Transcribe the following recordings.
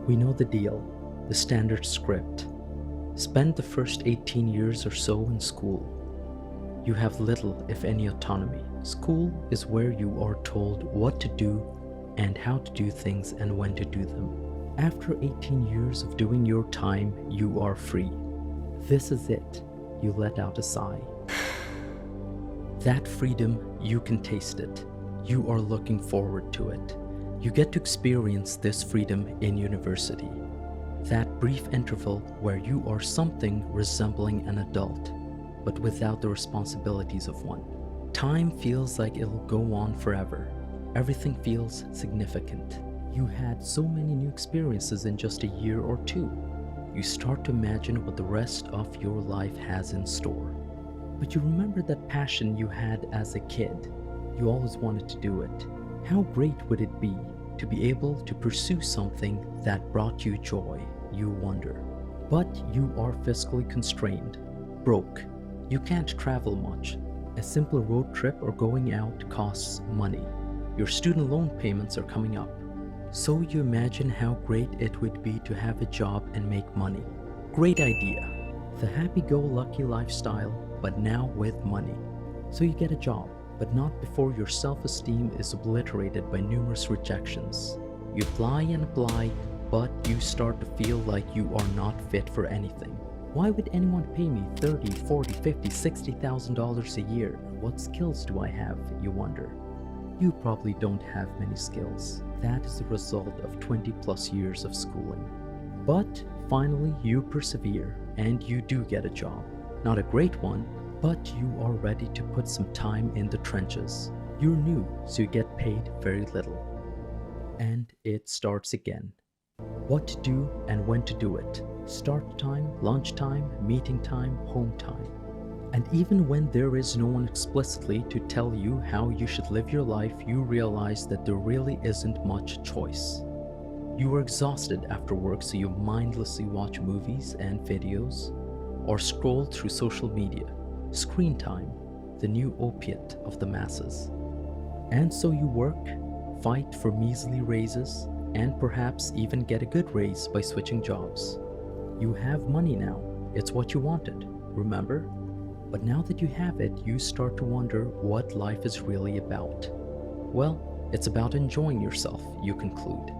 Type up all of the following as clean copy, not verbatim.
We know the deal, the standard script. Spend the first 18 years or so in school. You have little, if any, autonomy. School is where you are told what to do and how to do things and when to do them. After 18 years of doing your time, you are free. This is it. You let out a sigh. That freedom, you can taste it. You are looking forward to it. You get to experience this freedom in university. That brief interval where you are something resembling an adult, but without the responsibilities of one. Time feels like it'll go on forever. Everything feels significant. You had so many new experiences in just a year or two. You start to imagine what the rest of your life has in store. But you remember that passion you had as a kid. You always wanted to do it. How great would it be to be able to pursue something that brought you joy, you wonder. But you are fiscally constrained, broke. You can't travel much. A simple road trip or going out costs money. Your student loan payments are coming up. So you imagine how great it would be to have a job and make money. Great idea. The happy-go-lucky lifestyle, but now with money. So you get a job, but not before your self-esteem is obliterated by numerous rejections. You apply and apply, but you start to feel like you are not fit for anything. Why would anyone pay me $30, $40, $50, $60,000 a year? What skills do I have, you wonder? You probably don't have many skills. That is the result of 20 plus years of schooling. But finally you persevere and you do get a job. Not a great one, but you are ready to put some time in the trenches. You're new, so you get paid very little. And it starts again. What to do and when to do it. Start time, lunch time, meeting time, home time. And even when there is no one explicitly to tell you how you should live your life, you realize that there really isn't much choice. You are exhausted after work, so you mindlessly watch movies and videos or scroll through social media. Screen time, the new opiate of the masses. And so you work, fight for measly raises, and perhaps even get a good raise by switching jobs. You have money now. It's what you wanted, remember? But now that you have it, you start to wonder what life is really about. Well, it's about enjoying yourself, you conclude.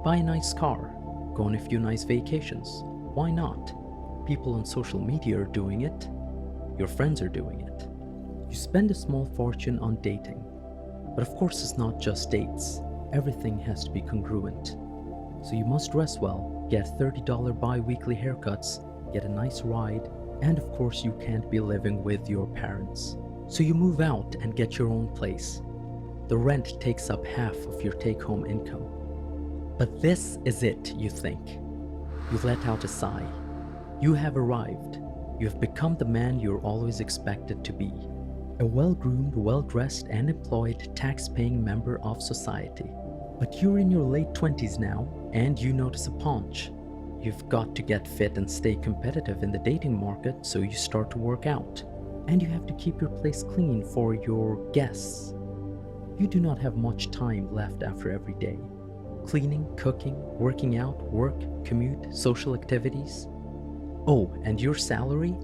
Buy a nice car, go on a few nice vacations. Why not? People on social media are doing it. Your friends are doing it. You spend a small fortune on dating. But of course it's not just dates. Everything has to be congruent. So you must dress well, get $30 bi-weekly haircuts, get a nice ride, and of course you can't be living with your parents. So you move out and get your own place. The rent takes up half of your take-home income. But this is it, you think. You let out a sigh. You have arrived. You have become the man you're always expected to be. A well-groomed, well-dressed and employed tax-paying member of society. But you're in your late 20s now, and you notice a paunch. You've got to get fit and stay competitive in the dating market, so you start to work out. And you have to keep your place clean for your guests. You do not have much time left after every day. Cleaning, cooking, working out, work, commute, social activities. Oh, and your salary?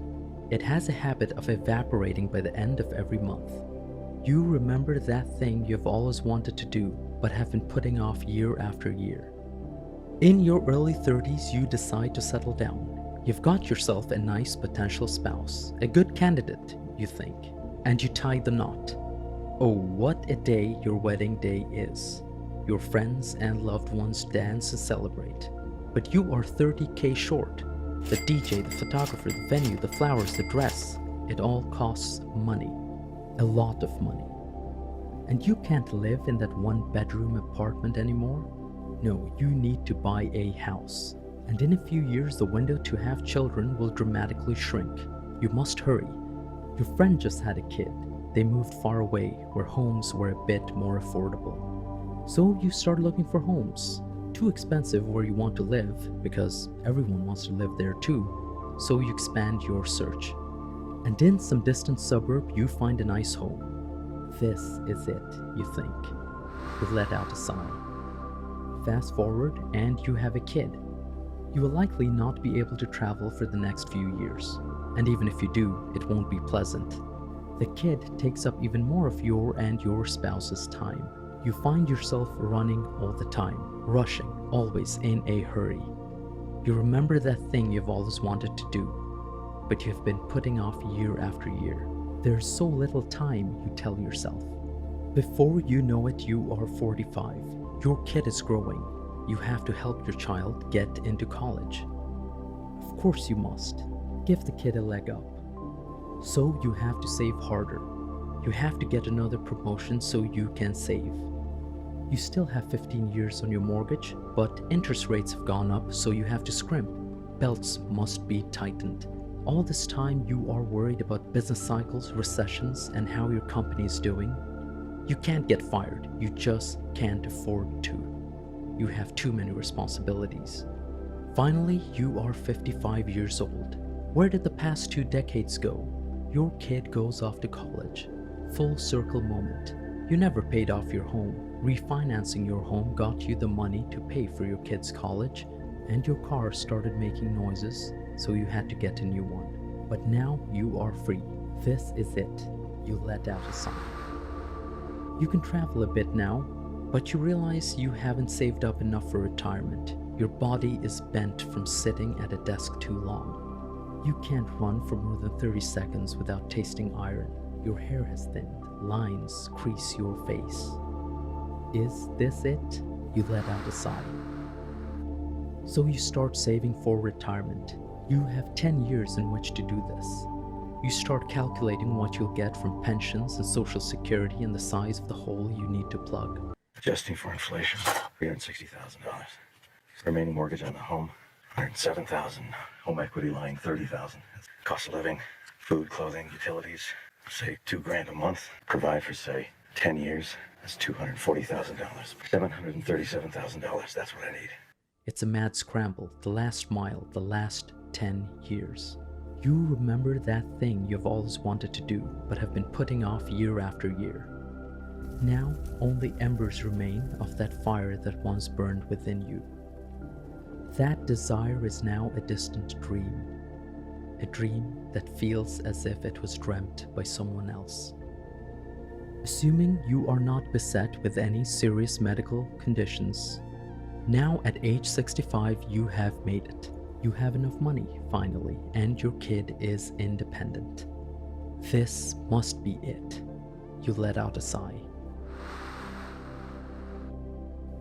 It has a habit of evaporating by the end of every month. You remember that thing you've always wanted to do, but have been putting off year after year. In your early 30s, you decide to settle down. You've got yourself a nice potential spouse, a good candidate, you think, and you tie the knot. Oh, what a day your wedding day is. Your friends and loved ones dance and celebrate. But you are $30K short. The DJ, the photographer, the venue, the flowers, the dress, it all costs money. A lot of money. And you can't live in that one-bedroom apartment anymore. No, you need to buy a house. And in a few years, the window to have children will dramatically shrink. You must hurry. Your friend just had a kid. They moved far away, where homes were a bit more affordable. So you start looking for homes. Too expensive where you want to live, because everyone wants to live there too. So you expand your search. And in some distant suburb, you find a nice home. This is it, you think. You let out a sigh. Fast forward and you have a kid. You will likely not be able to travel for the next few years, and even if you do, it won't be pleasant. The kid takes up even more of your and your spouse's time. You find yourself running all the time, rushing, always in a hurry. You remember that thing you've always wanted to do, but you have been putting off year after year. There's so little time, you tell yourself. Before you know it, you are 45. Your kid is growing. You have to help your child get into college. Of course you must. Give the kid a leg up. So you have to save harder. You have to get another promotion so you can save. You still have 15 years on your mortgage, but interest rates have gone up, so you have to scrimp. Belts must be tightened. All this time you are worried about business cycles, recessions, and how your company is doing. You can't get fired. You just can't afford to. You have too many responsibilities. Finally, you are 55 years old. Where did the past 2 decades go? Your kid goes off to college. Full circle moment. You never paid off your home. Refinancing your home got you the money to pay for your kid's college, and your car started making noises, so you had to get a new one. But now you are free. This is it. You let out a sigh. You can travel a bit now, but you realize you haven't saved up enough for retirement. Your body is bent from sitting at a desk too long. You can't run for more than 30 seconds without tasting iron. Your hair has thinned. Lines crease your face. Is this it? You let out a sigh. So you start saving for retirement. You have 10 years in which to do this. You start calculating what you'll get from pensions and social security and the size of the hole you need to plug. Adjusting for inflation, $360,000. Remaining mortgage on the home, $107,000. Home equity lying $30,000. Cost of living, food, clothing, utilities, say $2,000 a month. Provide for say 10 years. That's $240,000. $737,000. That's what I need. It's a mad scramble, the last mile, the last 10 years. You remember that thing you've always wanted to do, but have been putting off year after year. Now, only embers remain of that fire that once burned within you. That desire is now a distant dream. A dream that feels as if it was dreamt by someone else. Assuming you are not beset with any serious medical conditions, now at age 65 you have made it. You have enough money, finally, and your kid is independent. This must be it. You let out a sigh.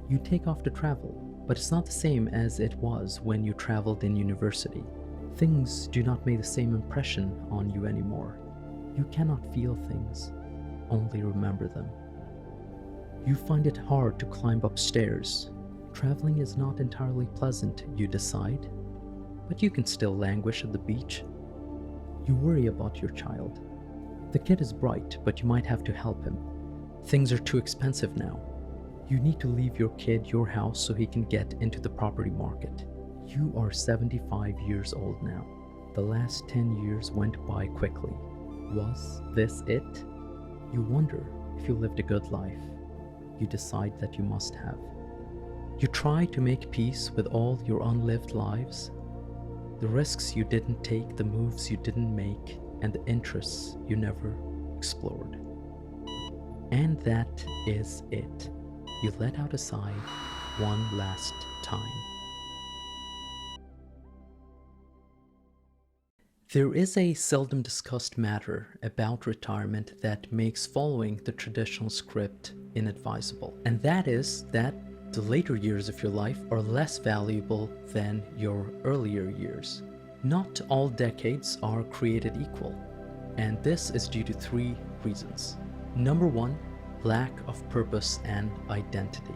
You take off to travel, but it's not the same as it was when you traveled in university. Things do not make the same impression on you anymore. You cannot feel things, only remember them. You find it hard to climb upstairs. Traveling is not entirely pleasant, you decide, but you can still languish at the beach. You worry about your child. The kid is bright, but you might have to help him. Things are too expensive now. You need to leave your kid your house so he can get into the property market. You are 75 years old now. The last 10 years went by quickly. Was this it? You wonder if you lived a good life. You decide that you must have. You try to make peace with all your unlived lives, the risks you didn't take, the moves you didn't make, and the interests you never explored. And that is it. You let out a sigh one last time. There is a seldom discussed matter about retirement that makes following the traditional script inadvisable, and that is that the later years of your life are less valuable than your earlier years. Not all decades are created equal, and this is due to 3 reasons. Number 1, lack of purpose and identity.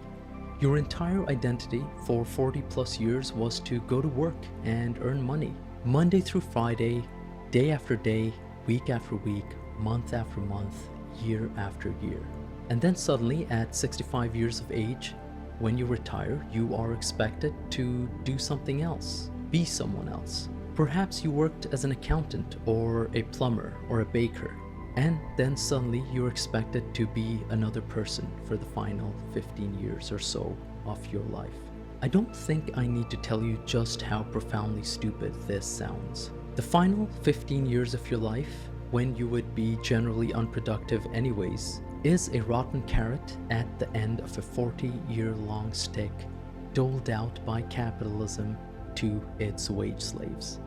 Your entire identity for 40 plus years was to go to work and earn money. Monday through Friday, day after day, week after week, month after month, year after year. And then suddenly at 65 years of age, when you retire, you are expected to do something else, be someone else. Perhaps you worked as an accountant or a plumber or a baker, and then suddenly you're expected to be another person for the final 15 years or so of your life. I don't think I need to tell you just how profoundly stupid this sounds. The final 15 years of your life, when you would be generally unproductive anyways, is a rotten carrot at the end of a 40-year-long stick doled out by capitalism to its wage slaves.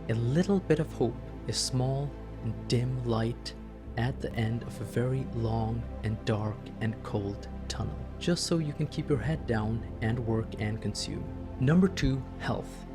A little bit of hope, a small and dim light at the end of a very long and dark and cold tunnel, just so you can keep your head down and work and consume. Number 2, health.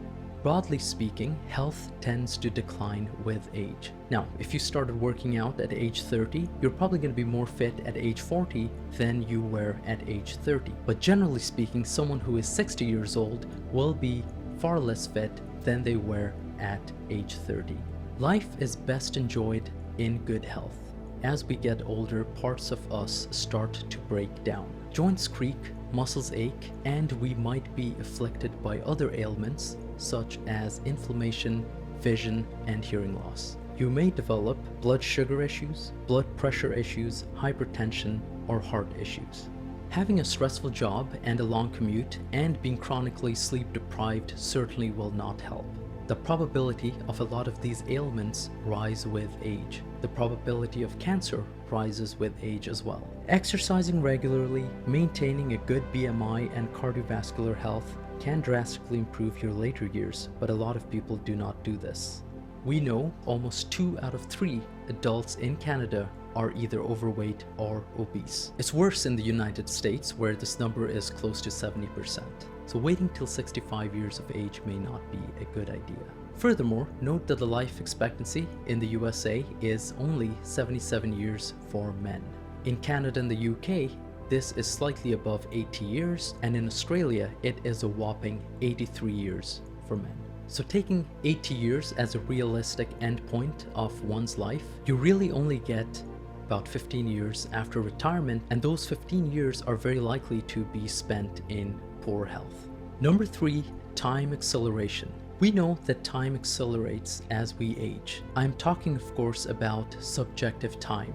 Broadly speaking, health tends to decline with age. Now, if you started working out at age 30, you're probably going to be more fit at age 40 than you were at age 30. But generally speaking, someone who is 60 years old will be far less fit than they were at age 30. Life is best enjoyed in good health. As we get older, parts of us start to break down. Joints creak, muscles ache, and we might be afflicted by other ailments such as inflammation, vision, and hearing loss. You may develop blood sugar issues, blood pressure issues, hypertension, or heart issues. Having a stressful job and a long commute and being chronically sleep deprived certainly will not help. The probability of a lot of these ailments rise with age. The probability of cancer rises with age as well. Exercising regularly, maintaining a good BMI and cardiovascular health can drastically improve your later years, but a lot of people do not do this. We know almost 2 out of 3 adults in Canada are either overweight or obese. It's worse in the United States, where this number is close to 70%. So waiting till 65 years of age may not be a good idea. Furthermore, note that the life expectancy in the USA is only 77 years for men. In Canada and the UK, this is slightly above 80 years, and in Australia, it is a whopping 83 years for men. So taking 80 years as a realistic endpoint of one's life, you really only get about 15 years after retirement, and those 15 years are very likely to be spent in poor health. Number 3, time acceleration. We know that time accelerates as we age. I'm talking, of course, about subjective time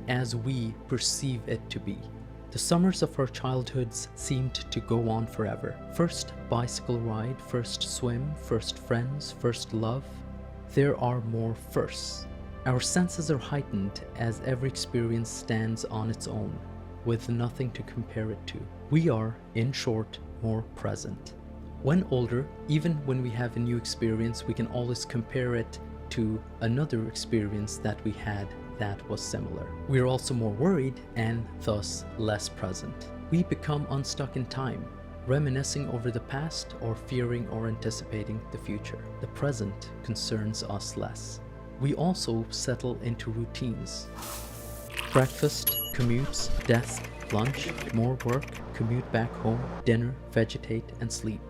as we perceive it to be. The summers of our childhoods seemed to go on forever. First bicycle ride, first swim, first friends, first love. There are more firsts. Our senses are heightened as every experience stands on its own, with nothing to compare it to. We are, in short, more present. When older, even when we have a new experience, we can always compare it to another experience that we had that was similar. We are also more worried and thus less present. We become unstuck in time, reminiscing over the past or fearing or anticipating the future. The present concerns us less. We also settle into routines. Breakfast, commutes, desk, lunch, more work, commute back home, dinner, vegetate, and sleep.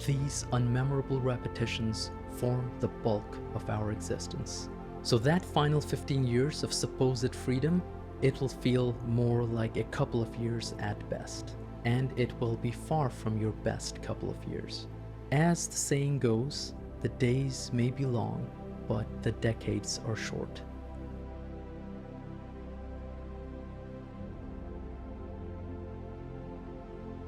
These unmemorable repetitions form the bulk of our existence. So that final 15 years of supposed freedom, it will feel more like a couple of years at best, and it will be far from your best couple of years. As the saying goes, the days may be long, but the decades are short.